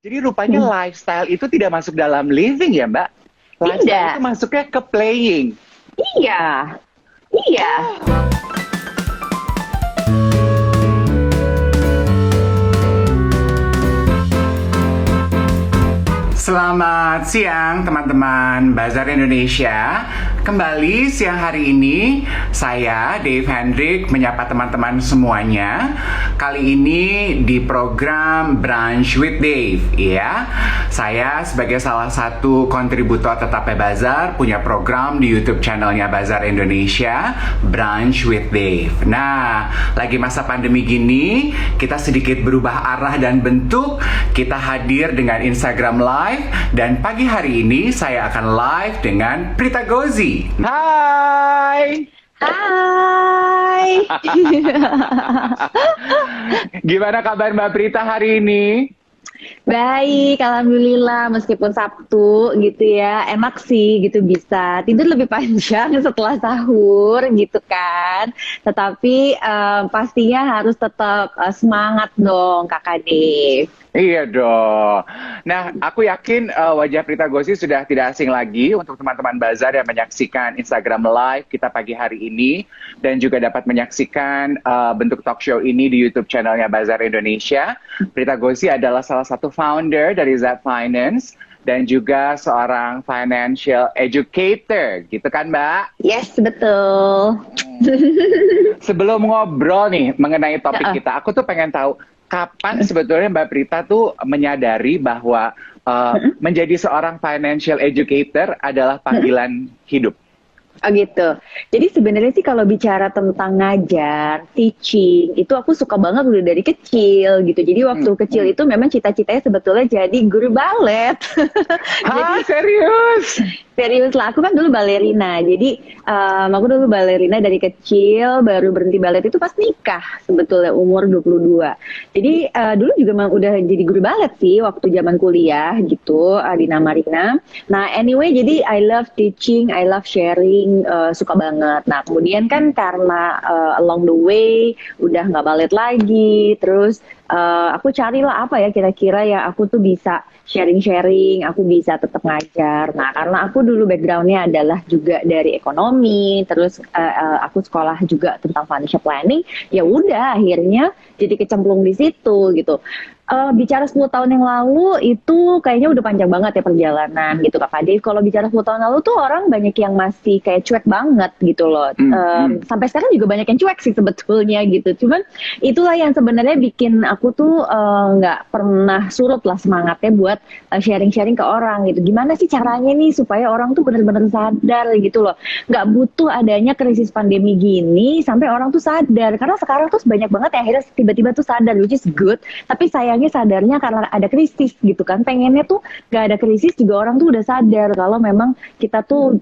Jadi rupanya lifestyle itu tidak masuk dalam living ya, Mbak? Lifestyle Tidak. itu masuknya ke playing. Iya. Iya. Selamat siang teman-teman Bazar Indonesia. Kembali siang hari ini saya Dave Hendrik menyapa teman-teman semuanya. Kali ini di program Brunch with Dave ya. Saya sebagai salah satu kontributor tetapnya Bazar punya program di YouTube channelnya Bazar Indonesia, Brunch with Dave. Nah, lagi masa pandemi gini, kita sedikit berubah arah dan bentuk. Kita hadir dengan Instagram Live dan pagi hari ini saya akan live dengan Prita Gozi. Hai. Hai. Gimana kabar Mbak Prita hari ini? Baik, alhamdulillah. Meskipun Sabtu gitu ya, enak sih gitu bisa tidur lebih panjang setelah sahur gitu kan. Tetapi pastinya harus tetap semangat dong Kakak Dev. Iya dong. Nah, aku yakin wajah Prita Gozi sudah tidak asing lagi untuk teman-teman Bazar yang menyaksikan Instagram Live kita pagi hari ini dan juga dapat menyaksikan bentuk talk show ini di YouTube channelnya Bazar Indonesia. Prita Gozi adalah salah satu founder dari Z Finance dan juga seorang financial educator, gitu kan Mbak? Yes, betul. Sebelum ngobrol nih mengenai topik kita, aku tuh pengen tahu kapan sebetulnya Mbak Prita tuh menyadari bahwa menjadi seorang financial educator adalah panggilan hidup? Oh gitu. Jadi sebenarnya sih kalau bicara tentang ngajar, teaching, itu aku suka banget udah dari kecil gitu. Jadi waktu kecil itu memang cita-citanya sebetulnya jadi guru balet. Hah, serius? Serius lah, aku kan dulu balerina. Jadi aku dulu balerina dari kecil, baru berhenti balet itu pas nikah sebetulnya umur 22. Jadi dulu juga memang udah jadi guru balet sih waktu zaman kuliah gitu di Namarina. Nah anyway, jadi I love teaching, I love sharing, suka banget. Nah kemudian kan karena along the way udah nggak balet lagi, terus aku carilah apa ya kira-kira yang aku tuh bisa sharing-sharing, aku bisa tetap ngajar. Nah, karena aku dulu backgroundnya adalah juga dari ekonomi, terus aku sekolah juga tentang financial planning, ya udah akhirnya jadi kecemplung di situ gitu. Bicara 10 tahun yang lalu itu kayaknya udah panjang banget ya perjalanan gitu Kak Dave. Kalau bicara 10 tahun lalu tuh orang banyak yang masih kayak cuek banget gitu loh. Sampai sekarang juga banyak yang cuek sih sebetulnya gitu. Cuman itulah yang sebenarnya bikin aku tuh nggak pernah surut lah semangatnya buat sharing-sharing ke orang gitu. Gimana sih caranya nih supaya orang tuh benar-benar sadar gitu loh. Nggak butuh adanya krisis pandemi gini sampai orang tuh sadar. Karena sekarang tuh banyak banget yang akhirnya tiba-tiba tuh sadar, which is good. Tapi sayangnya sadarnya karena ada krisis gitu kan. Pengennya tuh nggak ada krisis juga orang tuh udah sadar kalau memang kita tuh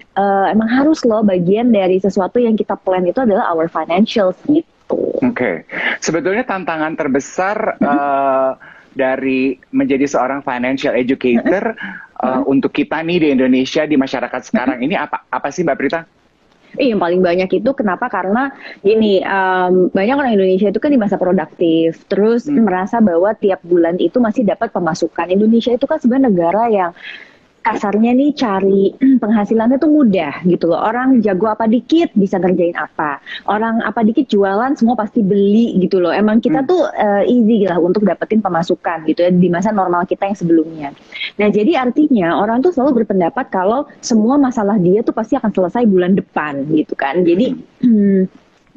emang harus loh bagian dari sesuatu yang kita plan itu adalah our financials gitu. Oke. Sebetulnya tantangan terbesar dari menjadi seorang financial educator untuk kita nih di Indonesia, di masyarakat sekarang ini apa sih Mbak Prita? Yang paling banyak itu kenapa? Karena gini, banyak orang Indonesia itu kan di masa produktif, terus merasa bahwa tiap bulan itu masih dapat pemasukan. Indonesia itu kan sebenarnya negara yang kasarnya nih cari penghasilannya tuh mudah gitu loh. Orang jago apa dikit bisa ngerjain apa. Orang apa dikit jualan semua pasti beli gitu loh. Emang kita tuh easy lah untuk dapetin pemasukan gitu ya di masa normal kita yang sebelumnya. Nah jadi artinya orang tuh selalu berpendapat kalau semua masalah dia tuh pasti akan selesai bulan depan gitu kan. Jadi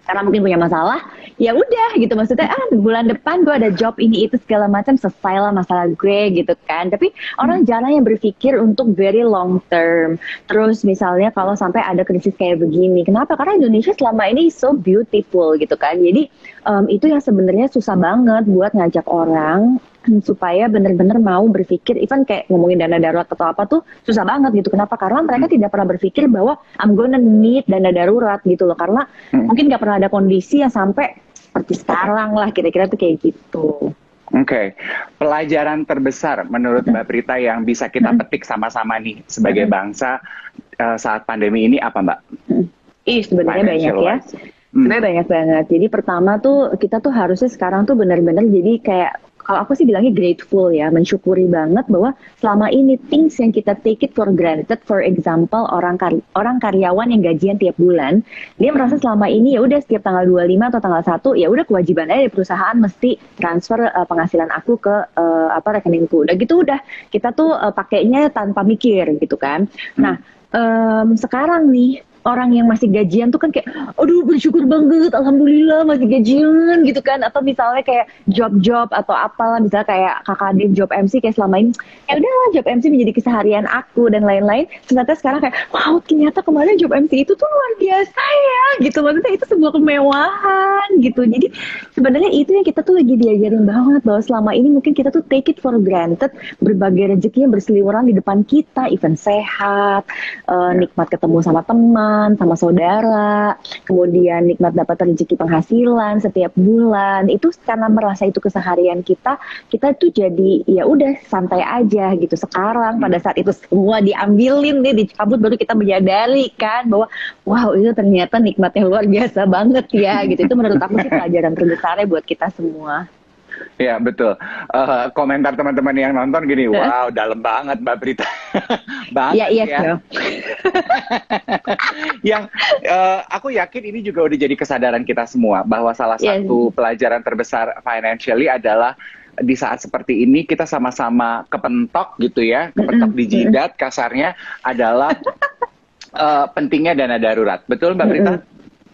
karena mungkin punya masalah, ya udah gitu maksudnya bulan depan gue ada job ini itu segala macam selesailah masalah gue gitu kan. Tapi orang jarang yang berpikir untuk very long term. Terus misalnya kalau sampai ada krisis kayak begini, kenapa? Karena Indonesia selama ini so beautiful gitu kan. Jadi itu yang sebenarnya susah banget buat ngajak orang supaya benar-benar mau berpikir, even kayak ngomongin dana darurat atau apa tuh susah banget gitu. Kenapa? Karena mereka tidak pernah berpikir bahwa I'm gonna need dana darurat gitu loh. Karena mungkin nggak pernah ada kondisi yang sampai seperti sekarang lah, kira-kira tuh kayak gitu. Oke. Pelajaran terbesar menurut Mbak Prita yang bisa kita petik sama-sama nih sebagai bangsa saat pandemi ini apa Mbak? Sebenarnya banyak ya. Sebenarnya banyak banget. Jadi pertama tuh kita tuh harusnya sekarang tuh benar-benar jadi kayak kalau aku sih bilangnya grateful ya, mensyukuri banget bahwa selama ini things yang kita take it for granted, for example orang karyawan yang gajian tiap bulan, dia merasa selama ini ya udah setiap tanggal 25 atau tanggal 1 ya udah kewajiban aja dari perusahaan mesti transfer penghasilan aku ke rekeningku. Udah gitu udah kita tuh pakainya tanpa mikir gitu kan. Nah, sekarang nih orang yang masih gajian tuh kan kayak, aduh bersyukur banget, alhamdulillah masih gajian gitu kan. Atau misalnya kayak job-job atau apalah, misalnya kayak kakak Dev job MC kayak selama ini, ya udahlah job MC menjadi keseharian aku dan lain-lain. Ternyata sekarang kayak, wow ternyata kemarin job MC itu tuh luar biasa ya gitu. Maksudnya itu sebuah kemewahan gitu. Jadi sebenarnya itu yang kita tuh lagi diajarin banget bahwa selama ini mungkin kita tuh take it for granted, berbagai rezeki yang berseliweran di depan kita, even sehat, nikmat ketemu sama teman, sama saudara, kemudian nikmat dapat rezeki penghasilan setiap bulan. Itu karena merasa itu keseharian kita tuh jadi ya udah santai aja gitu. Sekarang pada saat itu semua diambilin nih, dicabut, baru kita menyadari kan bahwa wow itu ternyata nikmatnya luar biasa banget ya gitu. Itu menurut aku sih pelajaran terbesarnya buat kita semua. Ya betul. Komentar teman-teman yang nonton gini, wow dalam banget Mbak Prita. Banget iya, ya. Yang aku yakin ini juga udah jadi kesadaran kita semua bahwa salah satu pelajaran terbesar financially adalah di saat seperti ini kita sama-sama kepentok gitu ya, kepentok di jidat kasarnya adalah pentingnya dana darurat. Betul Mbak Prita?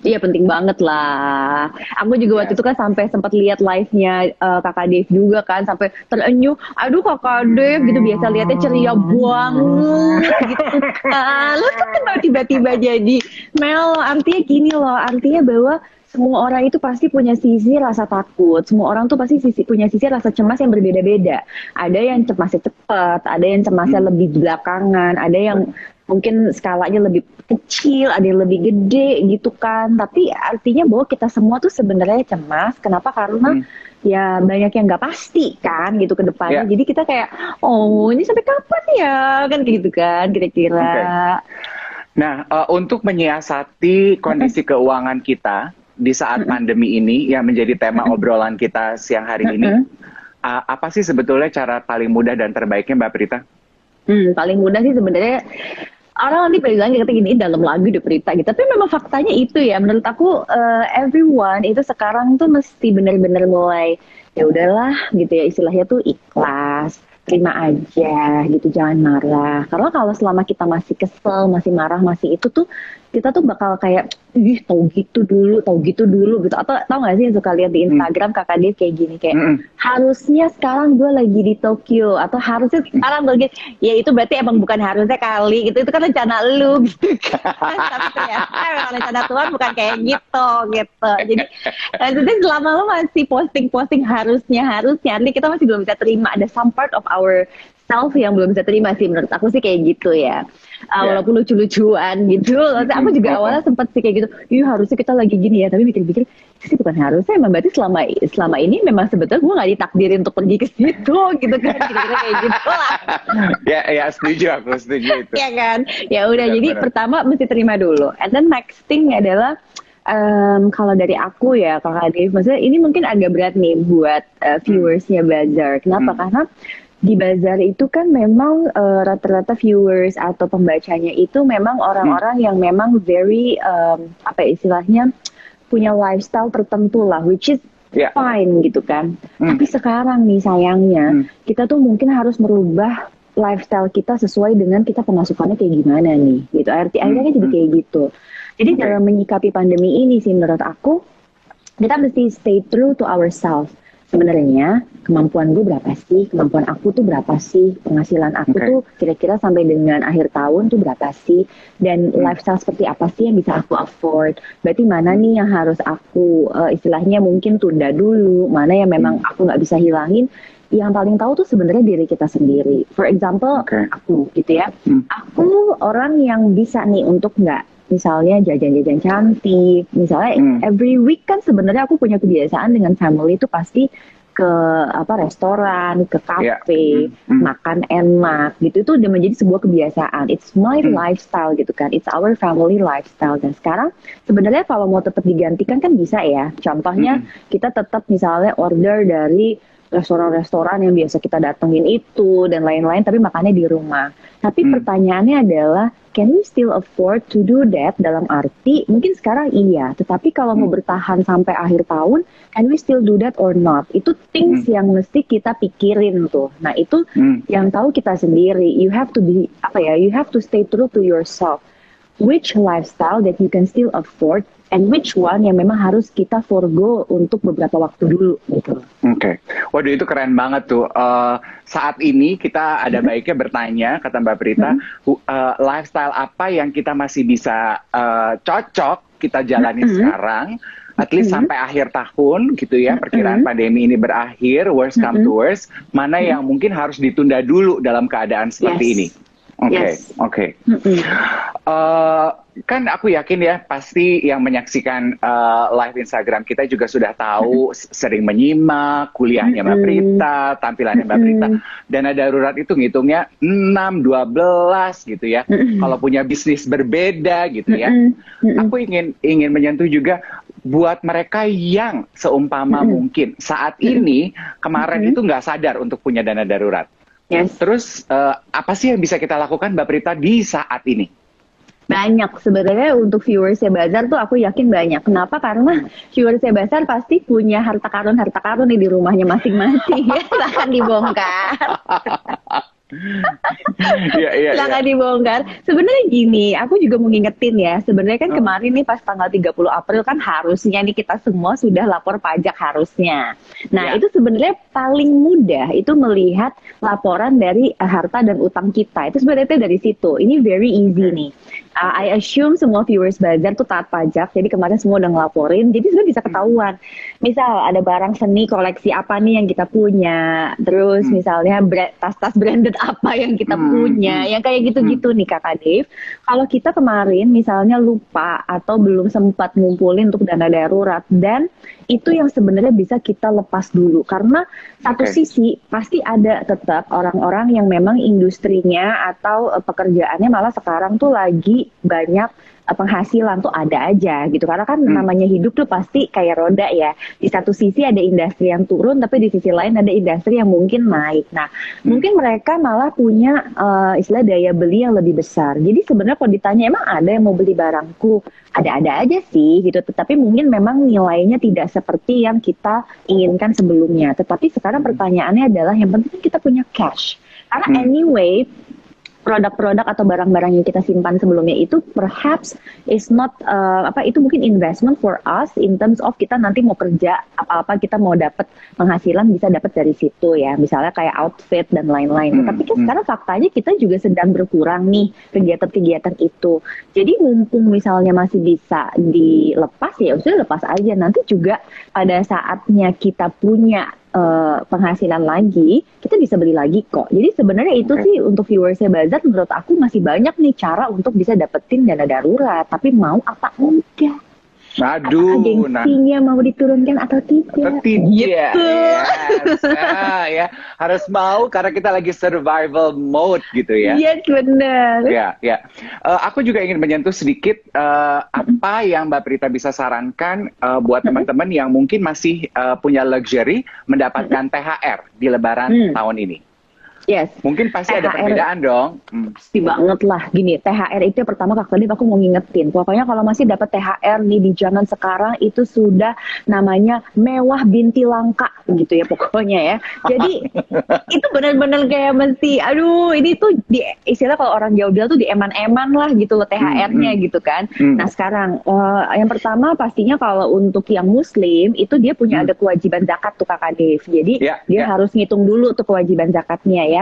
Iya penting banget lah. Aku juga waktu itu kan sampai sempat lihat live-nya kakak Dev juga kan, sampai terenyuh. Aduh kakak Dev gitu, biasa lihatnya ceria banget gitu kan. Lo tuh kenapa tiba-tiba jadi Mel? Artinya gini loh, artinya bahwa semua orang itu pasti punya sisi rasa takut. Semua orang tuh pasti punya sisi rasa cemas yang berbeda-beda. Ada yang cemasnya cepat, ada yang cemasnya lebih belakangan, ada yang mungkin skalanya lebih kecil, ada yang lebih gede gitu kan. Tapi artinya bahwa kita semua tuh sebenarnya cemas. Kenapa? Karena ya banyak yang nggak pasti kan gitu ke depannya. Jadi kita kayak, oh ini sampai kapan ya? Kan gitu kan kira-kira. Nah, untuk menyiasati kondisi keuangan kita di saat pandemi ini yang menjadi tema obrolan kita siang hari ini, apa sih sebetulnya cara paling mudah dan terbaiknya Mbak Prita? Paling mudah sih sebenarnya orang nanti bilang kita gini dalam lagu di Prita gitu, tapi memang faktanya itu ya. Menurut aku everyone itu sekarang tuh mesti benar-benar mulai ya udahlah gitu ya, istilahnya tuh ikhlas, terima aja gitu, jangan marah. Karena kalau selama kita masih kesel, masih marah, masih itu tuh kita tuh bakal kayak ih tahu gitu dulu gitu. Atau tau gak sih yang suka lihat di Instagram kakak dia kayak gini kayak harusnya sekarang gue lagi di Tokyo, atau harusnya sekarang gue ya itu berarti emang bukan harusnya kali gitu, itu kan rencana lu gitu kan. Tapi ternyata emang rencana Tuhan bukan kayak gitu. Jadi maksudnya selama lo masih posting harusnya artinya kita masih belum bisa terima, ada some part of our self yang belum bisa terima sih menurut aku sih kayak gitu ya. Walaupun lucu-lucuan gitu. Aku juga awalnya sempat sih kayak gitu. Iya harusnya kita lagi gini ya. Tapi mikir-mikir itu sih bukan harusnya. Emang berarti selama ini memang sebetulnya gue gak ditakdirin untuk pergi ke situ gitu kan. Kira-kira kayak gitu lah. Ya setuju, aku setuju itu. Ya kan. Ya udah jadi pertama mesti terima dulu. And then next thing adalah kalau dari aku ya Kakak Dev, maksudnya ini mungkin agak berat nih buat viewersnya Bazar. Kenapa? Karena di Bazar itu kan memang rata-rata viewers atau pembacanya itu memang orang-orang yang memang very apa ya istilahnya punya lifestyle tertentu lah, which is fine gitu kan. Tapi sekarang nih sayangnya kita tuh mungkin harus merubah lifestyle kita sesuai dengan kita pemasukannya kayak gimana nih gitu. Akhirnya jadi kayak gitu. Jadi dalam menyikapi pandemi ini sih menurut aku kita mesti stay true to ourselves. Sebenarnya kemampuan gue berapa sih, kemampuan aku tuh berapa sih, penghasilan aku tuh kira-kira sampai dengan akhir tahun tuh berapa sih, dan lifestyle seperti apa sih yang bisa aku afford. Berarti mana nih yang harus aku istilahnya mungkin tunda dulu, mana yang memang aku nggak bisa hilangin. Yang paling tahu tuh sebenarnya diri kita sendiri. For example, aku gitu ya, aku orang yang bisa nih untuk nggak misalnya jajan-jajan cantik, misalnya every week kan sebenarnya aku punya kebiasaan dengan family itu pasti ke restoran, ke Ya. kafe, makan enak gitu, itu udah menjadi sebuah kebiasaan. It's my lifestyle gitu kan, it's our family lifestyle. Dan sekarang sebenarnya kalau mau tetap digantikan kan bisa ya. Contohnya kita tetap misalnya order dari restoran-restoran yang biasa kita datengin itu dan lain-lain, tapi makannya di rumah. Tapi pertanyaannya adalah, can we still afford to do that? Dalam arti, mungkin sekarang iya, tetapi kalau mau bertahan sampai akhir tahun, can we still do that or not? Itu things yang mesti kita pikirin tuh. Nah itu yang tahu kita sendiri. You have to be, you have to stay true to yourself. Which lifestyle that you can still afford, and which one yang memang harus kita forgo untuk beberapa waktu dulu gitu. Oke. Waduh, itu keren banget tuh. Saat ini kita ada baiknya bertanya, kata Mbak Prita, lifestyle apa yang kita masih bisa cocok kita jalani sekarang, at least sampai akhir tahun gitu ya, perkiraan pandemi ini berakhir, worst come to worst, mana yang mungkin harus ditunda dulu dalam keadaan seperti ini. Oke. Kan aku yakin ya, pasti yang menyaksikan live Instagram kita juga sudah tahu, sering menyimak kuliahnya Mbak Prita, tampilannya Mbak Prita. Dana darurat itu ngitungnya 6, 12 gitu ya. Kalau punya bisnis berbeda gitu ya. Aku ingin menyentuh juga buat mereka yang seumpama mungkin saat ini, kemarin itu nggak sadar untuk punya dana darurat. Terus apa sih yang bisa kita lakukan Mbak Prita di saat ini? Banyak sebenarnya untuk viewersnya Bazar tuh, aku yakin banyak. Kenapa? Karena viewersnya Bazar pasti punya harta karun nih di rumahnya masing-masing ya, silahkan dibongkar. Silahkan dibongkar. Sebenarnya gini, aku juga mau ngingetin ya, sebenarnya kan kemarin nih pas tanggal 30 April kan harusnya nih kita semua sudah lapor pajak harusnya. Nah itu sebenarnya paling mudah itu melihat laporan dari harta dan utang kita. Itu sebenarnya dari situ. Ini very easy nih. I assume semua viewers Bazar tuh taat pajak, jadi kemarin semua udah ngelaporin, jadi sebenarnya bisa ketahuan. Misal ada barang seni koleksi apa nih yang kita punya, terus misalnya tas-tas branded apa yang kita punya, yang kayak gitu-gitu nih Kakak Dave. Kalau kita kemarin misalnya lupa atau belum sempat ngumpulin untuk dana darurat, dan itu yang sebenarnya bisa kita lepas dulu, karena satu sisi pasti ada tetap orang-orang yang memang industrinya atau pekerjaannya malah sekarang tuh lagi banyak penghasilan tuh ada aja gitu, karena kan namanya hidup tuh pasti kayak roda ya, di satu sisi ada industri yang turun tapi di sisi lain ada industri yang mungkin naik. Nah mungkin mereka malah punya istilah daya beli yang lebih besar. Jadi sebenarnya kalau ditanya emang ada yang mau beli barangku, ada-ada aja sih gitu, tetapi mungkin memang nilainya tidak seperti yang kita inginkan sebelumnya. Tetapi sekarang pertanyaannya adalah yang penting kita punya cash, karena anyway produk-produk atau barang-barang yang kita simpan sebelumnya itu perhaps is not itu mungkin investment for us in terms of kita nanti mau kerja apa-apa, kita mau dapat penghasilan bisa dapat dari situ ya, misalnya kayak outfit dan lain-lain. Tapi kan sekarang faktanya kita juga sedang berkurang nih kegiatan-kegiatan itu. Jadi mumpung misalnya masih bisa dilepas ya sudah lepas aja, nanti juga pada saatnya kita punya penghasilan lagi, kita bisa beli lagi kok. Jadi sebenarnya itu sih untuk viewersnya Bazar, menurut aku masih banyak nih cara untuk bisa dapetin dana darurat. Tapi mau apa enggak? Aduh, gengsinya mau diturunkan atau tidak? Gitu. Yes. Ya, harus mau karena kita lagi survival mode gitu ya. Yes, benar. Ya. Aku juga ingin menyentuh sedikit apa yang Mbak Prita bisa sarankan buat teman-teman yang mungkin masih punya luxury mendapatkan THR di Lebaran tahun ini. Yes. Mungkin pasti THR, ada perbedaan dong. Pasti banget lah. Gini, THR itu pertama Kak Tadi aku mau ngingetin. Pokoknya kalau masih dapat THR nih di zaman sekarang itu sudah namanya mewah binti langka gitu ya pokoknya ya. Jadi itu benar-benar kayak mesti, aduh ini tuh istilah kalau orang jauh bilang tuh di eman-eman lah gitu loh THR-nya gitu kan. Nah sekarang yang pertama pastinya kalau untuk yang Muslim itu dia punya ada kewajiban zakat tuh Kakak Dave. Jadi dia harus ngitung dulu tuh kewajiban zakatnya ya.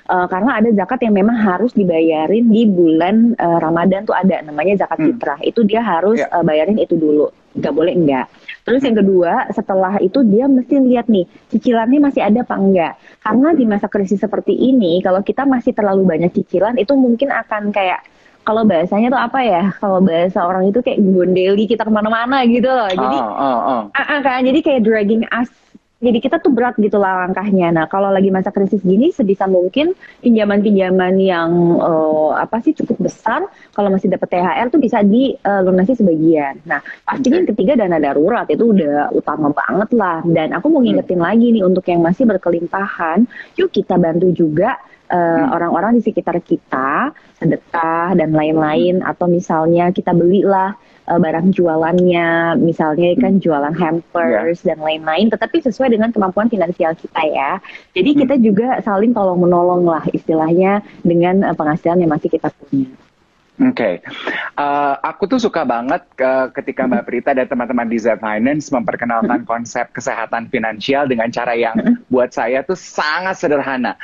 Karena ada zakat yang memang harus dibayarin di bulan Ramadan tuh ada namanya zakat fitrah. Itu dia harus bayarin itu dulu, nggak boleh enggak. Terus yang kedua, setelah itu dia mesti lihat nih cicilannya masih ada apa enggak. Karena di masa krisis seperti ini, kalau kita masih terlalu banyak cicilan itu mungkin akan kayak, kalau bahasanya tuh apa ya? Kalau bahasa orang itu kayak gondeli kita kemana-mana gitu loh. Jadi, kan jadi kayak dragging us Jadi kita tuh berat gitu lah langkahnya. Nah, kalau lagi masa krisis gini, sebisa mungkin pinjaman-pinjaman yang cukup besar, kalau masih dapat THR tuh bisa dilunasi sebagian. Nah, pastinya yang ketiga dana darurat itu udah utama banget lah. Dan aku mau ngingetin lagi nih untuk yang masih berkelimpahan, yuk kita bantu juga orang-orang di sekitar kita, sedekah dan lain-lain, atau misalnya kita belilah barang jualannya, misalnya kan jualan hampers dan lain-lain, tetapi sesuai dengan kemampuan finansial kita ya. Jadi kita juga saling tolong menolong lah istilahnya dengan penghasilan yang masih kita punya. Oke, aku tuh suka banget ketika Mbak Prita dan teman-teman di Z Finance memperkenalkan konsep kesehatan finansial dengan cara yang buat saya tuh sangat sederhana.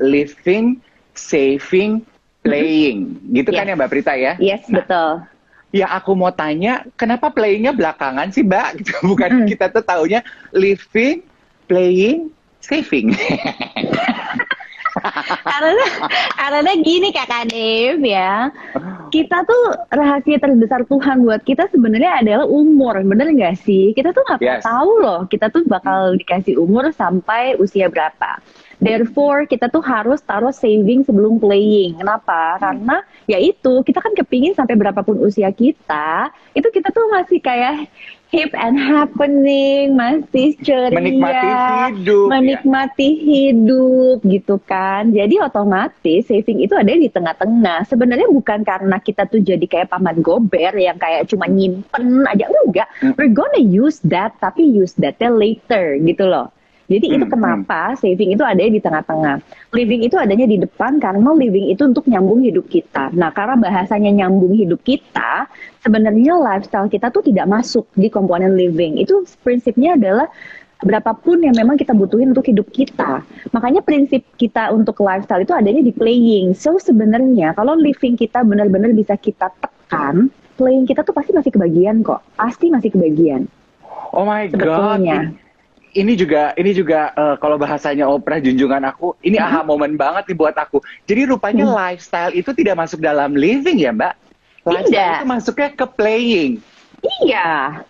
Living, saving, playing, gitu kan ya Mbak Prita ya? Yes, betul. Ya aku mau tanya, kenapa playingnya belakangan sih Mbak? Gitu. Bukan kita tuh taunya living, playing, saving. karena gini Kakak Dev ya, kita tuh rahasia terbesar Tuhan buat kita sebenarnya adalah umur, bener nggak sih? Kita tuh nggak tahu loh, kita tuh bakal dikasih umur sampai usia berapa. Therefore, kita tuh harus taruh saving sebelum playing. Kenapa? Karena ya itu, kita kan kepingin sampai berapapun usia kita, itu kita tuh masih kayak hip and happening, masih ceria, menikmati hidup gitu kan. Jadi otomatis saving itu ada di tengah-tengah. Sebenarnya bukan karena kita tuh jadi kayak paman gober yang kayak cuma nyimpen aja, enggak. We're gonna use that, tapi use that later gitu loh. Jadi itu kenapa saving itu ada di tengah-tengah. Living itu adanya di depan karena living itu untuk nyambung hidup kita. Nah, karena bahasanya nyambung hidup kita, sebenarnya lifestyle kita tuh tidak masuk di komponen living. Itu prinsipnya adalah berapapun yang memang kita butuhin untuk hidup kita. Makanya prinsip kita untuk lifestyle itu adanya di playing. So sebenarnya kalau living kita benar-benar bisa kita tekan, playing kita tuh pasti masih kebagian kok. Pasti masih kebagian. Oh my God. Ini juga kalau bahasanya Oprah junjungan aku, ini aha moment banget nih buat aku. Jadi rupanya lifestyle itu tidak masuk dalam living ya Mbak? Lifestyle itu masuknya ke playing. Iya.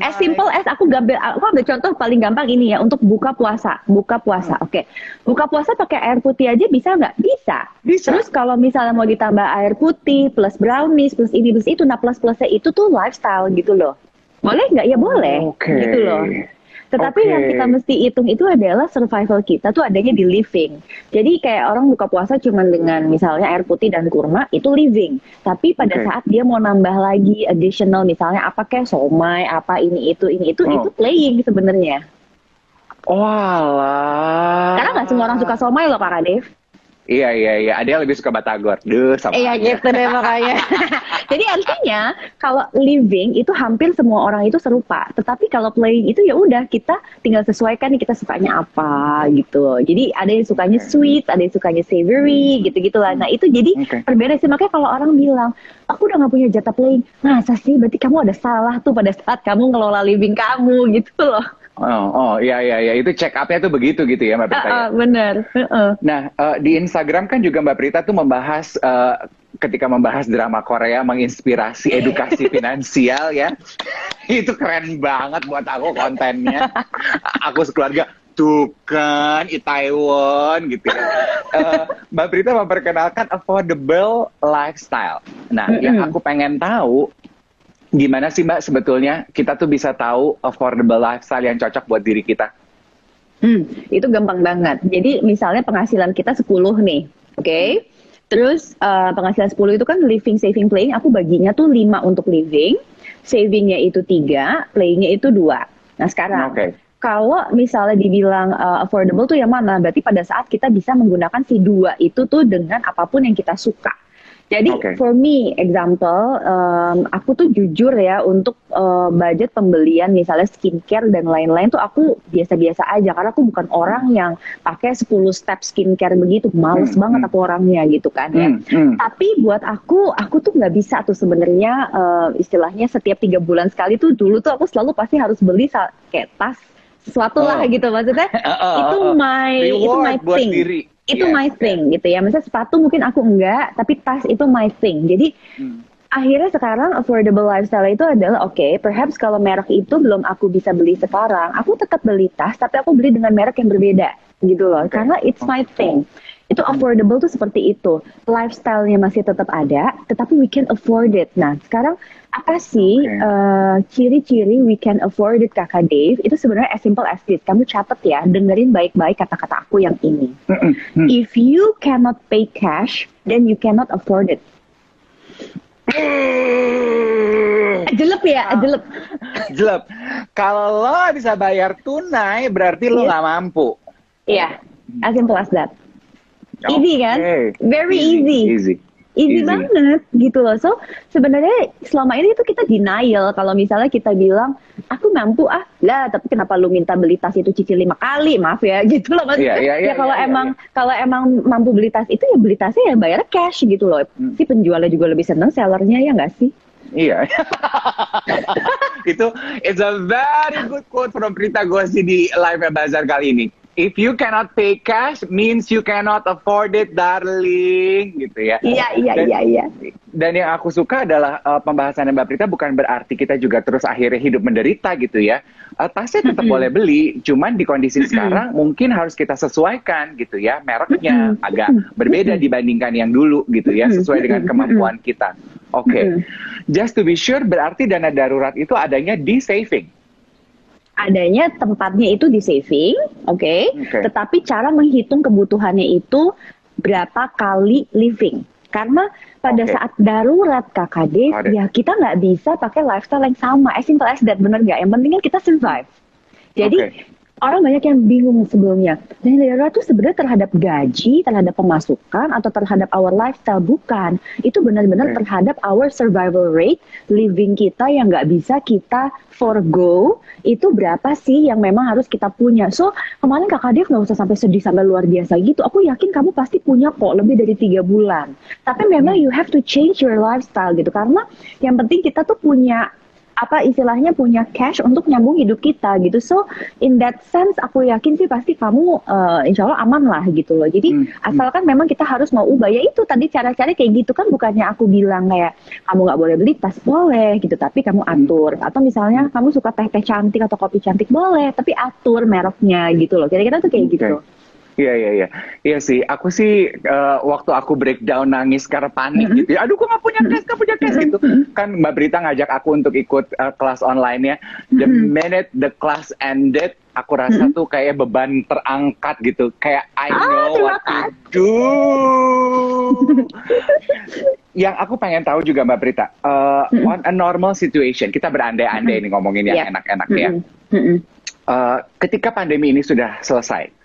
As simple as aku ambil contoh paling gampang ini ya, untuk buka puasa. Oke. Buka puasa pakai air putih aja bisa nggak? Bisa. Terus kalau misalnya mau ditambah air putih plus brownies plus ini plus itu, nah plus-plusnya itu tuh lifestyle gitu loh. Boleh nggak? Ya boleh, gitu loh. Tetapi yang kita mesti hitung itu adalah survival kita tuh adanya di living. Jadi kayak orang buka puasa cuma dengan misalnya air putih dan kurma, itu living. Tapi pada saat dia mau nambah lagi additional, misalnya apa kayak somai, apa ini itu playing sebenarnya. Walah. Karena nggak semua orang suka somai loh, Kak Dev. Iya. Ada yang lebih suka batagor. Iya gitu deh makanya. Jadi artinya kalau living itu hampir semua orang itu serupa. Tetapi kalau playing itu ya udah kita tinggal sesuaikan nih kita sukanya apa gitu. Jadi ada yang sukanya sweet, ada yang sukanya savory gitu-gitulah. Nah itu jadi berbeda sih. Makanya kalau orang bilang, aku udah gak punya jatah playing. Masa sih? Berarti kamu ada salah tuh pada saat kamu ngelola living kamu gitu loh. Iya. Itu check up-nya tuh begitu gitu ya Mbak Prita. Bener. Nah, di Instagram kan juga Mbak Prita tuh membahas, ketika membahas drama Korea menginspirasi edukasi finansial ya. Itu keren banget buat aku kontennya. Aku sekeluarga, tuh kan, Itaewon gitu ya. Mbak Prita memperkenalkan affordable lifestyle. Nah, yang aku pengen tahu, gimana sih Mbak sebetulnya kita tuh bisa tahu affordable lifestyle yang cocok buat diri kita? Itu gampang banget. Jadi misalnya penghasilan kita 10 nih, oke? Terus penghasilan 10 itu kan living, saving, playing, aku baginya tuh 5 untuk living, savingnya itu 3, playingnya itu 2. Nah sekarang, kalau misalnya dibilang affordable tuh yang mana? Berarti pada saat kita bisa menggunakan si 2 itu tuh dengan apapun yang kita suka. Jadi for me, example, aku tuh jujur ya untuk budget pembelian misalnya skincare dan lain-lain tuh aku biasa-biasa aja. Karena aku bukan orang yang pakai 10 step skincare begitu. Males banget aku orangnya gitu kan ya. Tapi buat aku tuh nggak bisa tuh sebenarnya istilahnya setiap 3 bulan sekali tuh dulu tuh aku selalu pasti harus beli kayak tas sesuatu lah gitu. Maksudnya itu my thing. Diri. Itu my thing gitu ya. Misalnya sepatu mungkin aku enggak, tapi tas itu my thing. Jadi akhirnya sekarang affordable lifestyle itu adalah oke, perhaps kalau merek itu belum aku bisa beli sekarang, aku tetap beli tas, tapi aku beli dengan merek yang berbeda gitu loh. Karena it's my thing. Itu affordable tuh seperti itu. Lifestyle-nya masih tetap ada, tetapi we can afford it. Nah, sekarang apa sih ciri-ciri we can afford it, Kakak Dave? Itu sebenarnya as simple as this. Kamu catat ya, dengerin baik-baik kata-kata aku yang ini. If you cannot pay cash, then you cannot afford it. Jelek ya, jelek. Jelek. Kalau lo bisa bayar tunai, berarti lo nggak mampu. Iya, as simple as that. Easy kan? Very easy. Easy banget gitu loh. So sebenarnya selama ini itu kita denial kalau misalnya kita bilang aku mampu lah, tapi kenapa lu minta beli tas itu cicil 5 kali, maaf ya gitu loh maksudnya. Kalau emang mampu beli tas itu ya beli tasnya ya bayar cash gitu loh. Si penjualnya juga lebih seneng, sellernya ya nggak sih? Iya. It's a very good quote from Prita Gosi di live Bazar kali ini. If you cannot pay cash, means you cannot afford it, darling, gitu ya. Iya. Dan yang aku suka adalah pembahasan Mbak Prita bukan berarti kita juga terus akhirnya hidup menderita gitu ya. Tasnya tetap boleh beli, cuman di kondisi sekarang mungkin harus kita sesuaikan gitu ya. Mereknya agak berbeda dibandingkan yang dulu gitu ya, sesuai dengan kemampuan kita. Oke. Just to be sure, berarti dana darurat itu adanya di saving. Adanya tempatnya itu di saving, oke. Tetapi cara menghitung kebutuhannya itu berapa kali living. Karena pada saat darurat, Kakak Dave, ya kita nggak bisa pakai lifestyle yang sama. As simple as that, bener nggak? Yang penting kan kita survive. Jadi orang banyak yang bingung sebelumnya. Dana darurat itu sebenarnya terhadap gaji, terhadap pemasukan, atau terhadap our lifestyle. Bukan. Itu benar-benar terhadap our survival rate, living kita yang nggak bisa kita forgo. Itu berapa sih yang memang harus kita punya. So, kemarin Kakak Dev nggak usah sampai sedih, sampai luar biasa gitu. Aku yakin kamu pasti punya kok lebih dari 3 bulan. Tapi memang you have to change your lifestyle gitu. Karena yang penting kita tuh punya istilahnya punya cash untuk nyambung hidup kita gitu. So in that sense aku yakin sih pasti kamu insya Allah aman lah gitu loh. Jadi asalkan memang kita harus mau ubah, ya itu tadi cara-cara kayak gitu kan, bukannya aku bilang kayak kamu nggak boleh beli tas, boleh gitu, tapi kamu atur. Atau misalnya kamu suka teh-teh cantik atau kopi cantik, boleh, tapi atur mereknya gitu loh. Kira-kira tuh kayak gitu. Iya sih, aku sih waktu aku breakdown nangis karena panik gitu ya. Aduh, gue gak punya cash gitu. Kan Mbak Brita ngajak aku untuk ikut kelas online ya. The minute the class ended, aku rasa tuh kayak beban terangkat gitu. Kayak I know what to do. Yang aku pengen tahu juga Mbak Brita, on a normal situation, kita berandai-andai ini ngomongin yang enak-enak ya. Ketika pandemi ini sudah selesai,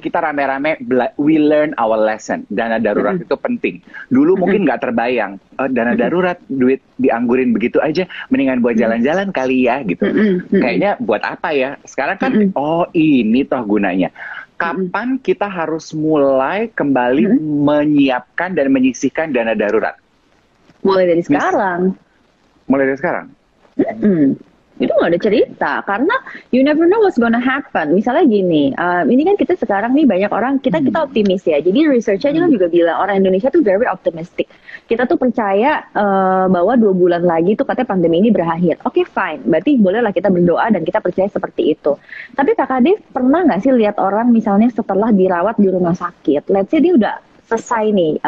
kita rame-rame we learn our lesson. Dana darurat itu penting. Dulu mungkin nggak terbayang dana darurat, duit dianggurin begitu aja, mendingan buat jalan-jalan kali ya gitu. Kayaknya buat apa ya? Sekarang kan ini toh gunanya. Kapan kita harus mulai kembali menyiapkan dan menyisihkan dana darurat? Mulai dari sekarang. Mulai dari sekarang? Itu nggak ada cerita, karena you never know what's gonna happen. Misalnya gini, ini kan kita sekarang nih banyak orang, kita optimis ya. Jadi research-nya kan juga bilang orang Indonesia tuh very optimistic. Kita tuh percaya bahwa 2 bulan lagi tuh katanya pandemi ini berakhir. Oke, fine. Berarti bolehlah kita berdoa dan kita percaya seperti itu. Tapi Kakak Dev pernah nggak sih lihat orang misalnya setelah dirawat di rumah sakit, let's say dia udah selesai nih,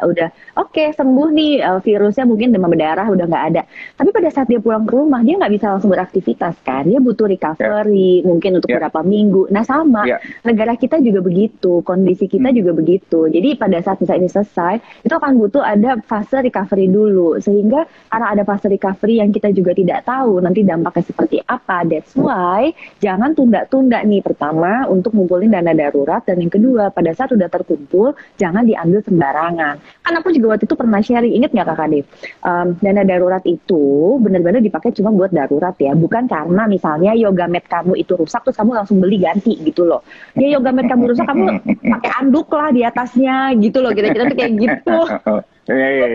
udah sembuh nih, virusnya mungkin demam berdarah udah nggak ada. Tapi pada saat dia pulang ke rumah, dia nggak bisa langsung beraktivitas kan, dia butuh recovery mungkin untuk beberapa minggu. Nah sama, negara kita juga begitu, kondisi kita juga begitu. Jadi pada saat misalnya ini selesai, itu akan butuh ada fase recovery dulu, sehingga karena ada fase recovery yang kita juga tidak tahu nanti dampaknya seperti apa. That's why jangan tunda-tunda nih, pertama untuk ngumpulin dana darurat, dan yang kedua pada saat udah terkumpul jangan diambil sembarangan. Kan aku juga waktu itu pernah sharing, inget nggak Kakak Dev? Dana darurat itu benar-benar dipakai cuma buat darurat ya, bukan karena misalnya yoga mat kamu itu rusak terus kamu langsung beli ganti gitu loh. Ya yoga mat kamu rusak, kamu pakai anduk lah di atasnya gitu loh, kira-kira tuh kayak gitu. Iya.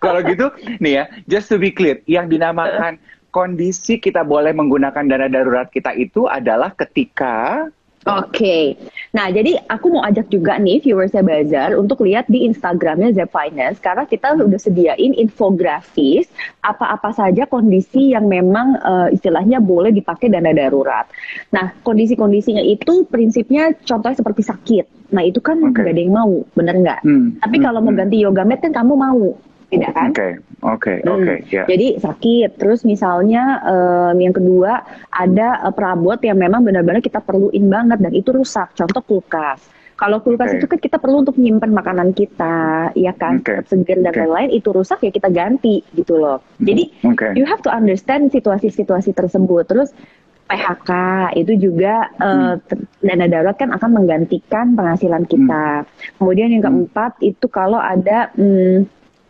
Kalau gitu nih ya, just to be clear, yang dinamakan kondisi kita boleh menggunakan dana darurat kita itu adalah ketika Oke, nah jadi aku mau ajak juga nih viewersnya Bazar untuk lihat di Instagramnya Zep Finance karena kita udah sediain infografis apa-apa saja kondisi yang memang istilahnya boleh dipakai dana darurat. Nah kondisi-kondisinya itu prinsipnya contohnya seperti sakit, nah itu kan Oke. nggak ada yang mau, bener nggak? Tapi kalau mau ganti yoga mat kan kamu mau, tidak kan? Oke, ya. Jadi sakit, terus misalnya yang kedua ada perabot yang memang benar-benar kita perluin banget dan itu rusak, contoh kulkas. Kalau kulkas Oke. itu kan kita perlu untuk nyimpen makanan kita, ya kan, Oke. tetap segar dan Oke. lain-lain, itu rusak ya kita ganti gitu loh. Jadi Oke. you have to understand situasi-situasi tersebut. Terus PHK itu juga dana darurat kan akan menggantikan penghasilan kita. Kemudian yang keempat itu kalau ada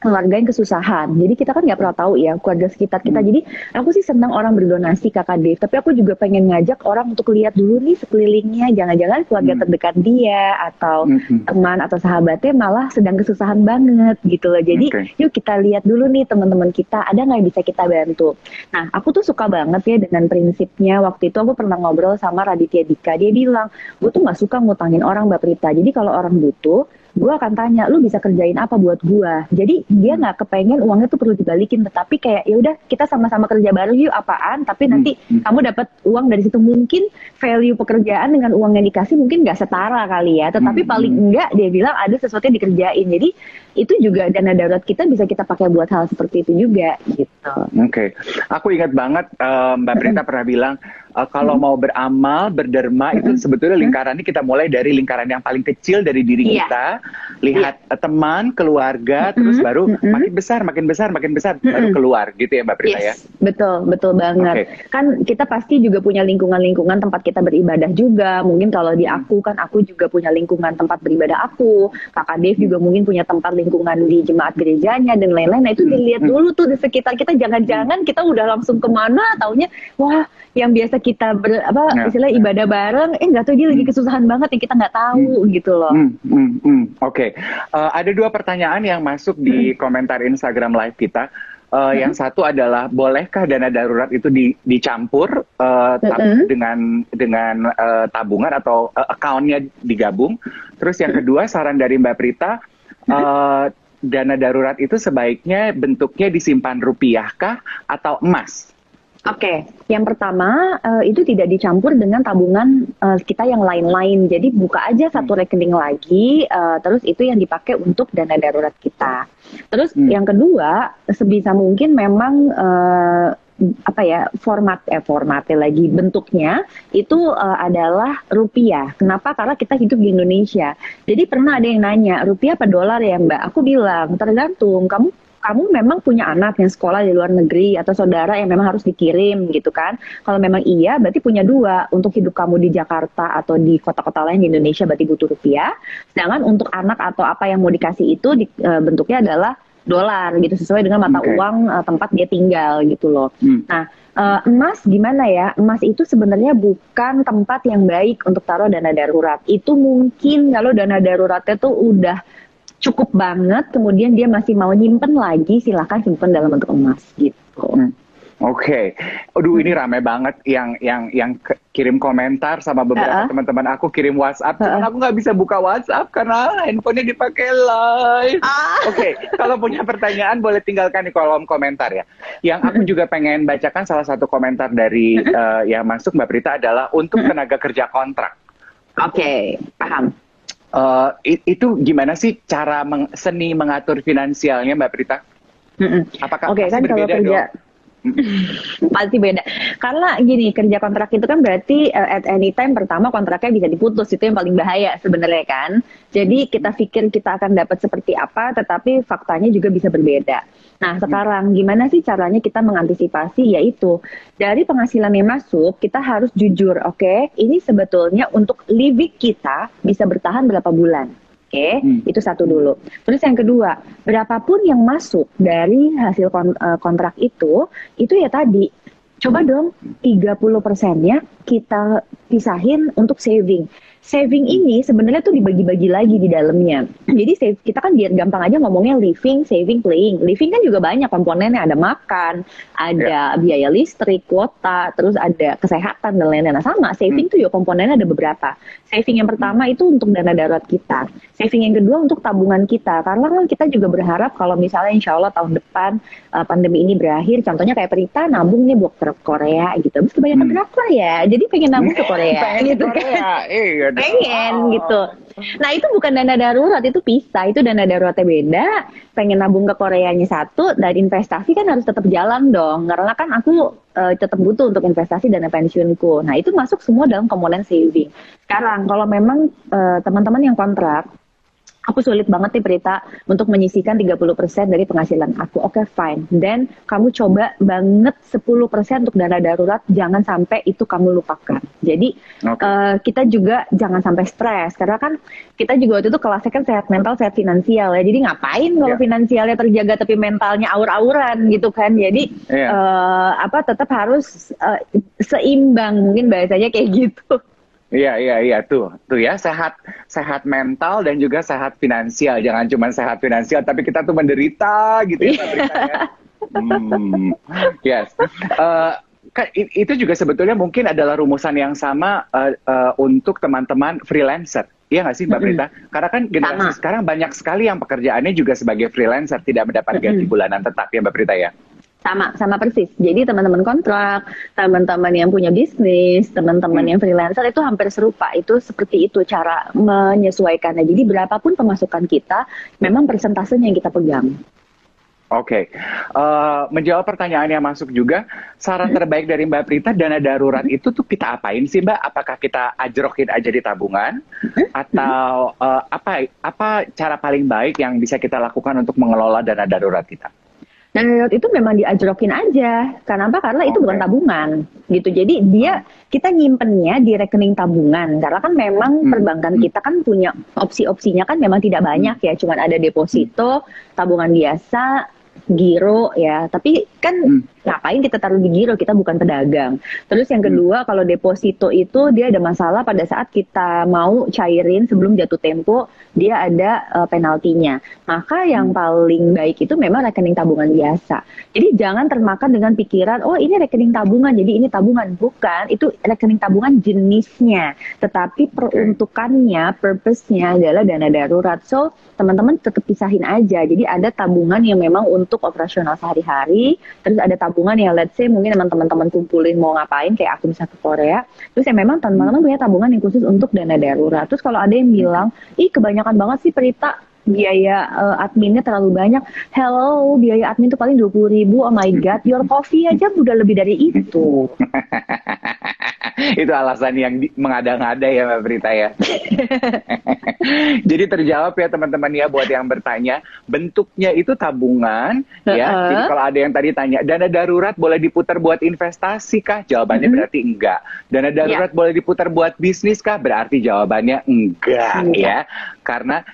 keluarga yang kesusahan. Jadi kita kan nggak pernah tahu ya keluarga sekitar kita. Jadi aku sih senang orang berdonasi Kakak Dev. Tapi aku juga pengen ngajak orang untuk lihat dulu nih sekelilingnya. Jangan-jangan keluarga terdekat dia atau teman atau sahabatnya malah sedang kesusahan banget gitu loh. Jadi yuk kita lihat dulu nih teman-teman kita ada nggak yang bisa kita bantu. Nah aku tuh suka banget ya dengan prinsipnya. Waktu itu aku pernah ngobrol sama Raditya Dika. Dia bilang, gue tuh nggak suka ngutangin orang Mbak Prita. Jadi kalau orang butuh gue akan tanya, lu bisa kerjain apa buat gue? Jadi dia nggak kepengen uangnya tuh perlu dibalikin, tetapi kayak ya udah kita sama-sama kerja bareng yuk apaan, tapi nanti kamu dapat uang dari situ. Mungkin value pekerjaan dengan uang yang dikasih mungkin nggak setara kali ya, tetapi paling enggak dia bilang ada sesuatu yang dikerjain. Jadi itu juga dana darurat kita bisa kita pakai buat hal seperti itu juga gitu. Oke. Aku ingat banget Mbak Prita pernah bilang kalau mau beramal, berderma itu sebetulnya lingkarannya kita mulai dari lingkaran yang paling kecil dari diri kita, lihat teman, keluarga, terus baru makin besar, baru keluar gitu ya Mbak Prita ya. Betul, betul banget. Kan kita pasti juga punya lingkungan-lingkungan tempat kita beribadah juga. Mungkin kalau di aku kan aku juga punya lingkungan tempat beribadah aku. Kakak Dev juga mungkin punya tempat lingkungan di jemaat gerejanya dan lain-lain. Nah itu dilihat dulu tuh di sekitar kita. Jangan-jangan kita udah langsung kemana, taunya wah yang biasa kita istilah ibadah bareng, nggak tahu dia lagi kesusahan banget yang kita nggak tahu gitu loh. Oke. Ada dua pertanyaan yang masuk di komentar Instagram live kita. Yang satu adalah bolehkah dana darurat itu dicampur dengan tabungan atau account-nya digabung? Terus yang kedua saran dari Mbak Prita, dana darurat itu sebaiknya bentuknya disimpan rupiah kah atau emas? Oke, yang pertama itu tidak dicampur dengan tabungan kita yang lain-lain. Jadi buka aja satu rekening lagi, terus itu yang dipakai untuk dana darurat kita. Terus yang kedua, sebisa mungkin memang formatnya lagi bentuknya itu adalah rupiah. Kenapa? Karena kita hidup di Indonesia. Jadi pernah ada yang nanya, rupiah apa dolar ya Mbak? Aku bilang tergantung. Kamu memang punya anak yang sekolah di luar negeri atau saudara yang memang harus dikirim gitu kan. Kalau memang iya berarti punya dua. Untuk hidup kamu di Jakarta atau di kota-kota lain di Indonesia berarti butuh rupiah. Sedangkan untuk anak atau apa yang mau dikasih itu bentuknya adalah dolar gitu sesuai dengan mata uang tempat dia tinggal gitu loh. Nah emas gimana ya? Emas itu sebenarnya bukan tempat yang baik untuk taruh dana darurat. Itu mungkin kalau dana daruratnya tuh udah cukup banget, kemudian dia masih mau nyimpen lagi, silahkan simpen dalam bentuk emas gitu. Oke. Aduh ini rame banget yang kirim komentar sama beberapa teman-teman aku kirim WhatsApp. Cuman aku nggak bisa buka WhatsApp karena handphonenya dipakai live. Oke. Kalau punya pertanyaan boleh tinggalkan di kolom komentar ya. Yang aku juga pengen bacakan salah satu komentar dari yang masuk Mbak Prita adalah untuk tenaga kerja kontrak. Oke, paham. Itu gimana sih cara seni mengatur finansialnya Mbak Prita? Apakah pasti kan berbeda kalau kerja, dong? Pasti beda. Karena gini, kerja kontrak itu kan berarti at any time pertama kontraknya bisa diputus. Itu yang paling bahaya sebenarnya kan. Jadi kita pikir kita akan dapat seperti apa, tetapi faktanya juga bisa berbeda. Nah sekarang gimana sih caranya kita mengantisipasi? Yaitu dari penghasilan yang masuk kita harus jujur. Oke, ini sebetulnya untuk living kita bisa bertahan berapa bulan. Oke, itu satu dulu. Terus yang kedua, berapapun yang masuk dari hasil kontrak itu ya tadi, coba dong 30%-nya kita pisahin untuk saving. saving ini sebenarnya tuh dibagi-bagi lagi di dalamnya. Jadi save kita kan biar gampang aja ngomongnya living, saving, playing. Living kan juga banyak komponennya, ada makan, ada biaya listrik, kuota, terus ada kesehatan dan lain-lain. Nah, sama saving tuh ya komponennya ada beberapa. Saving yang pertama itu untuk dana darurat kita. Saving yang kedua untuk tabungan kita. Karena kan kita juga berharap kalau misalnya insya Allah tahun depan pandemi ini berakhir, contohnya kayak Prita nabung nih buat ke Korea gitu. Terus kebanyakan drakor ya, jadi pengen nabung ke Korea gitu kan. Pengen gitu. Nah itu bukan dana darurat, itu pisah. Itu dana daruratnya beda. Pengen nabung ke Koreanya satu, dan investasi kan harus tetap jalan dong. Karena kan aku tetap butuh untuk investasi dana pensiunku. Nah itu masuk semua dalam komponen saving. Sekarang kalau memang teman-teman yang kontrak, aku sulit banget nih Prita untuk menyisihkan 30% dari penghasilan aku. Oke, fine. Dan kamu coba banget 10% untuk dana darurat, jangan sampai itu kamu lupakan. Jadi kita juga jangan sampai stres, karena kan kita juga waktu itu kelasnya kan sehat mental, sehat finansial ya. Jadi ngapain kalau finansialnya terjaga tapi mentalnya aur-auran gitu kan. Jadi tetap harus seimbang, mungkin bahasanya kayak gitu. Iya tuh ya, sehat mental dan juga sehat finansial. Jangan cuma sehat finansial tapi kita tuh menderita gitu ya, Prita ya. Yes. Itu juga sebetulnya mungkin adalah rumusan yang sama untuk teman-teman freelancer. Iya nggak sih Mbak Prita? Karena kan generasi sekarang banyak sekali yang pekerjaannya juga sebagai freelancer, tidak mendapat gaji bulanan tetap ya Mbak Prita ya. Sama persis. Jadi teman-teman kontrak, teman-teman yang punya bisnis, teman-teman yang freelancer itu hampir serupa. Itu seperti itu cara menyesuaikannya. Jadi berapapun pemasukan kita, memang persentasenya yang kita pegang. Oke. Menjawab pertanyaan yang masuk juga, saran terbaik dari Mbak Prita, dana darurat itu tuh kita apain sih Mbak? Apakah kita ajrokin aja di tabungan? Atau apa cara paling baik yang bisa kita lakukan untuk mengelola dana darurat kita? Dana darurat itu memang diajrokin aja. Kenapa? Karena itu bukan tabungan gitu. Jadi kita nyimpennya di rekening tabungan. Karena kan memang perbankan kita kan punya opsi-opsinya kan memang tidak banyak ya. Cuman ada deposito, tabungan biasa, giro ya. Tapi kan ngapain kita taruh di giro, kita bukan pedagang. Terus yang kedua, kalau deposito itu dia ada masalah pada saat kita mau cairin sebelum jatuh tempo, dia ada penaltinya. Maka yang paling baik itu memang rekening tabungan biasa. Jadi jangan termakan dengan pikiran, oh ini rekening tabungan, jadi ini tabungan. Bukan, itu rekening tabungan jenisnya. Tetapi peruntukannya, purpose-nya adalah dana darurat. So, teman-teman tetap pisahin aja. Jadi ada tabungan yang memang untuk operasional sehari-hari, terus ada tabungan yang let's say mungkin teman-teman kumpulin mau ngapain, kayak aku bisa ke Korea, terus ya memang teman-teman punya tabungan yang khusus untuk dana darurat. Terus kalau ada yang bilang, ih kebanyakan banget sih Prita, biaya adminnya terlalu banyak. Hello, biaya admin tuh paling 20.000, oh my god, your coffee aja udah lebih dari itu. Itu alasan yang mengada-ngada ya Mbak Prita ya. Jadi terjawab ya teman-teman ya, buat yang bertanya, bentuknya itu tabungan ya. Jadi kalau ada yang tadi tanya, dana darurat boleh diputar buat investasi kah? Jawabannya berarti enggak. Dana darurat boleh diputar buat bisnis kah? Berarti jawabannya enggak ya. Karena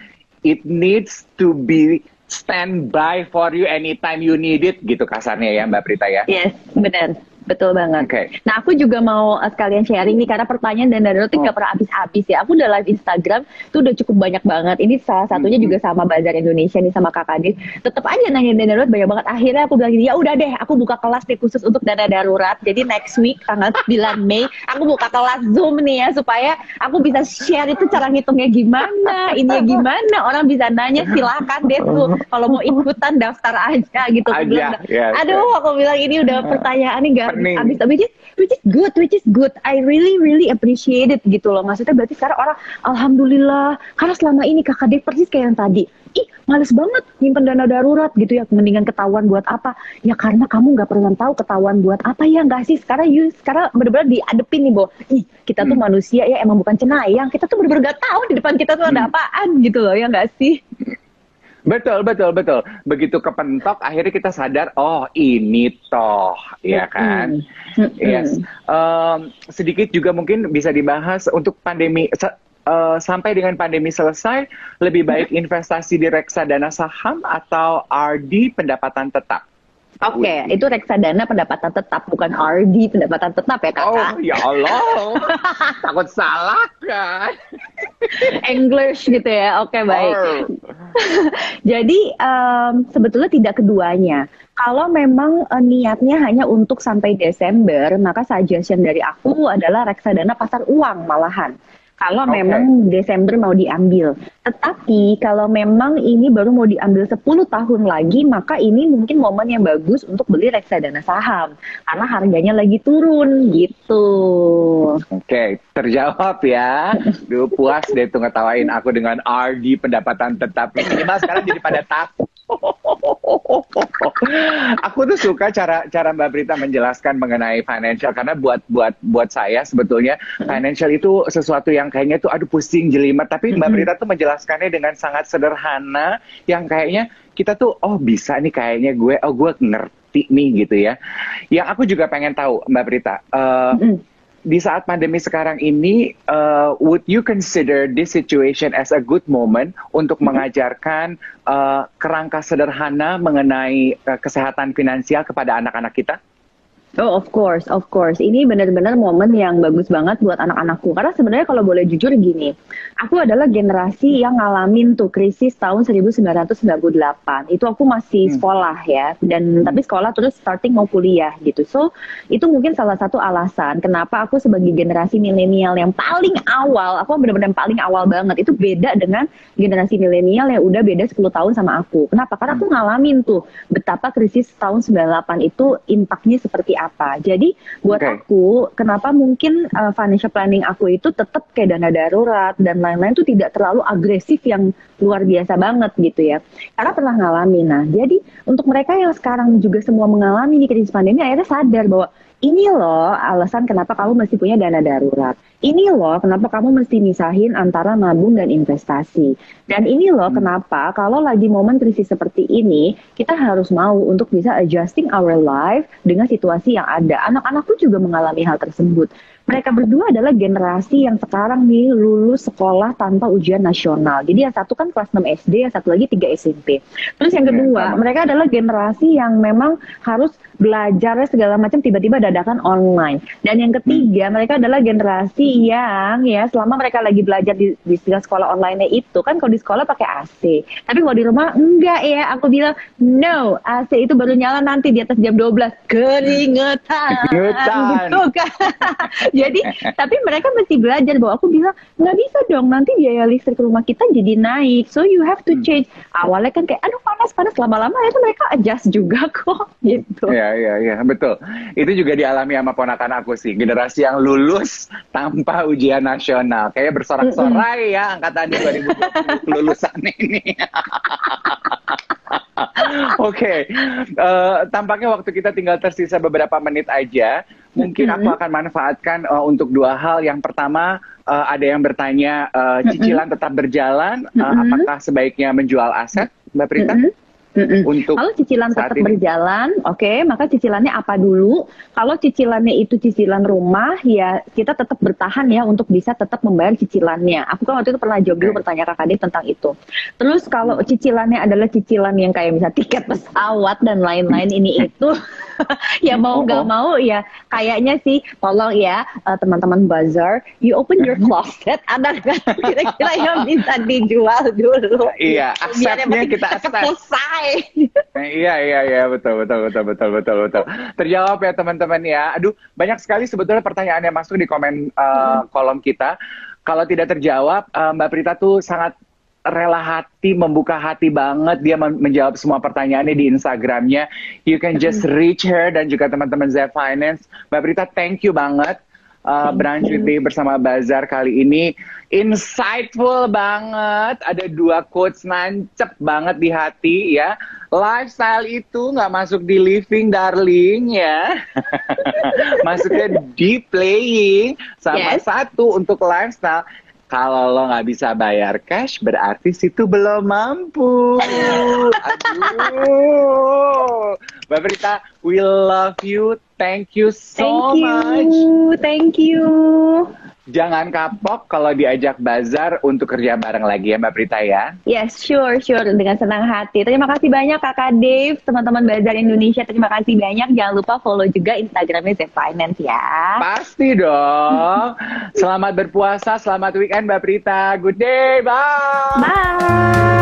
it needs to be standby for you anytime you need it gitu kasarnya ya Mbak Prita ya. Yes, benar. Betul banget. Nah, aku juga mau sekalian sharing nih, karena pertanyaan dana darurat itu nggak pernah habis-habis ya. Aku udah live Instagram, itu udah cukup banyak banget. Ini salah satunya juga sama Bazar Indonesia nih, sama Kak Kadis. Tetap aja nanya dana darurat banyak banget. Akhirnya aku bilang gini, ya udah deh, aku buka kelas nih khusus untuk dana darurat. Jadi next week tanggal 9 Mei, aku buka kelas Zoom nih ya, supaya aku bisa share itu cara ngitungnya gimana, ininya gimana. Orang bisa nanya, silakan deh tuh. Kalau mau ikutan daftar aja gitu. Aku bilang ini udah pertanyaan nih nggak habis, which is good. I really appreciate it gitu loh. Maksudnya berarti sekarang orang alhamdulillah, karena selama ini Kakak Dek persis kayak yang tadi, ih males banget nyimpen dana darurat gitu ya, mendingan ketahuan buat apa ya, karena kamu nggak pernah tahu ketahuan buat apa ya nggak sih. Sekarang bener-bener diadepin nih bahwa kita tuh manusia ya, emang bukan cenayang, kita tuh bener-bener gak tahu di depan kita tuh ada apaan gitu loh, ya nggak sih. Betul. Begitu kepentok, akhirnya kita sadar, oh ini toh, ya kan? Yes. Sedikit juga mungkin bisa dibahas untuk pandemi, sampai dengan pandemi selesai, lebih baik investasi di reksadana saham atau RD pendapatan tetap? Oke, itu reksadana pendapatan tetap, bukan RD pendapatan tetap ya Oh, kakak. ya Allah. Takut salah kan? English gitu ya. Oke, baik. Oh. Jadi sebetulnya tidak keduanya. Kalau memang niatnya hanya untuk sampai Desember, maka suggestion dari aku adalah reksadana pasar uang malahan. Kalau Oke. memang Desember mau diambil. Tetapi kalau memang ini baru mau diambil 10 tahun lagi, maka ini mungkin momen yang bagus untuk beli reksadana saham. Karena harganya lagi turun gitu. Oke, terjawab ya. Duh, puas deh tuh ngetawain aku dengan RD pendapatan tetap. Minimal sekarang jadi pada takut. Aku tuh suka cara Mbak Prita menjelaskan mengenai financial karena buat saya sebetulnya financial itu sesuatu yang kayaknya tuh aduh pusing jelimet, tapi Mbak Prita tuh menjelaskannya dengan sangat sederhana yang kayaknya kita tuh oh bisa nih kayaknya gue ngerti nih gitu ya. Yang aku juga pengen tahu Mbak Prita, di saat pandemi sekarang ini, would you consider this situation as a good moment untuk mengajarkan kerangka sederhana mengenai kesehatan finansial kepada anak-anak kita? Oh, of course, of course. Ini benar-benar momen yang bagus banget buat anak-anakku. Karena sebenarnya kalau boleh jujur gini, aku adalah generasi yang ngalamin tuh krisis tahun 1998. Itu aku masih sekolah ya, dan tapi sekolah terus starting mau kuliah gitu. So, itu mungkin salah satu alasan kenapa aku sebagai generasi milenial yang paling awal, aku benar-benar yang paling awal banget. Itu beda dengan generasi milenial yang udah beda 10 tahun sama aku. Kenapa? Karena aku ngalamin tuh betapa krisis tahun 98 itu impactnya seperti apa. Jadi buat aku, kenapa mungkin financial planning aku itu tetap kayak dana darurat dan lain-lain tuh tidak terlalu agresif yang luar biasa banget gitu ya. Karena pernah ngalamin. Nah, jadi untuk mereka yang sekarang juga semua mengalami di krisis pandemi, akhirnya sadar bahwa ini loh alasan kenapa kamu mesti punya dana darurat. Ini loh kenapa kamu mesti misahin antara nabung dan investasi. Dan ini loh kenapa kalau lagi momen krisis seperti ini, kita harus mau untuk bisa adjusting our life dengan situasi yang ada. Anak-anakku juga mengalami hal tersebut. Mereka berdua adalah generasi yang sekarang nih lulus sekolah tanpa ujian nasional. Jadi yang satu kan kelas 6 SD, yang satu lagi 3 SMP. Terus yang kedua, mereka adalah generasi yang memang harus belajar segala macam tiba-tiba dadakan online. Dan yang ketiga, mereka adalah generasi yang ya selama mereka lagi belajar di sekolah online itu kan kalau di sekolah pakai AC. Tapi kalau di rumah enggak ya. Aku bilang no, AC itu baru nyala nanti di atas jam 12. Keringetan. Gitu kan. Jadi, tapi mereka mesti belajar bahwa aku bilang, nggak bisa dong, nanti biaya listrik rumah kita jadi naik. So you have to change. Awalnya kan kayak, aduh panas, lama-lama itu mereka adjust juga kok, gitu. Iya, betul. Itu juga dialami sama ponakan aku sih. Generasi yang lulus tanpa ujian nasional. Kayak bersorak-sorai ya angkatan 2020 kelulusan ini. Oke, tampaknya waktu kita tinggal tersisa beberapa menit aja. Mungkin aku akan manfaatkan untuk dua hal. Yang pertama, ada yang bertanya, cicilan tetap berjalan, apakah sebaiknya menjual aset, Mbak Prita? Untuk kalau cicilan tetap berjalan, oke, maka cicilannya apa dulu? Kalau cicilannya itu cicilan rumah, ya kita tetap bertahan ya untuk bisa tetap membayar cicilannya. Aku kan waktu itu pernah jawab dulu pertanyaan Kak Ade tentang itu. Terus kalau cicilannya adalah cicilan yang kayak misalnya tiket pesawat dan lain-lain ini itu, ya mau nggak mau ya kayaknya sih, tolong ya teman-teman buzzer, you open your closet, ada nggak kira-kira yang bisa dijual dulu? Iya, asetnya kita selesai. Iya, betul. Terjawab ya teman-teman ya. Aduh, banyak sekali sebetulnya pertanyaan yang masuk di komen kolom kita. Kalau tidak terjawab, Mbak Prita tuh sangat rela hati, membuka hati banget. Dia menjawab semua pertanyaannya di Instagramnya. You can just reach her dan juga teman-teman Z Finance. Mbak Prita, thank you banget. Brunch with Day bersama Bazar kali ini insightful banget, ada dua quotes nancep banget di hati ya. Lifestyle itu nggak masuk di living darling ya. Masuknya di playing. Sama satu untuk lifestyle, kalau lo nggak bisa bayar cash berarti situ belum mampu. Aduh, Mbak Prita, we love you. Thank you so Thank much. you, thank you. Jangan kapok kalau diajak bazar untuk kerja bareng lagi ya Mbak Prita ya. Yes, sure. Dengan senang hati. Terima kasih banyak Kakak Dave, teman-teman Bazar Indonesia. Terima kasih banyak. Jangan lupa follow juga Instagramnya Z Finance ya. Pasti dong. Selamat berpuasa, selamat weekend Mbak Prita. Good day, bye. Bye.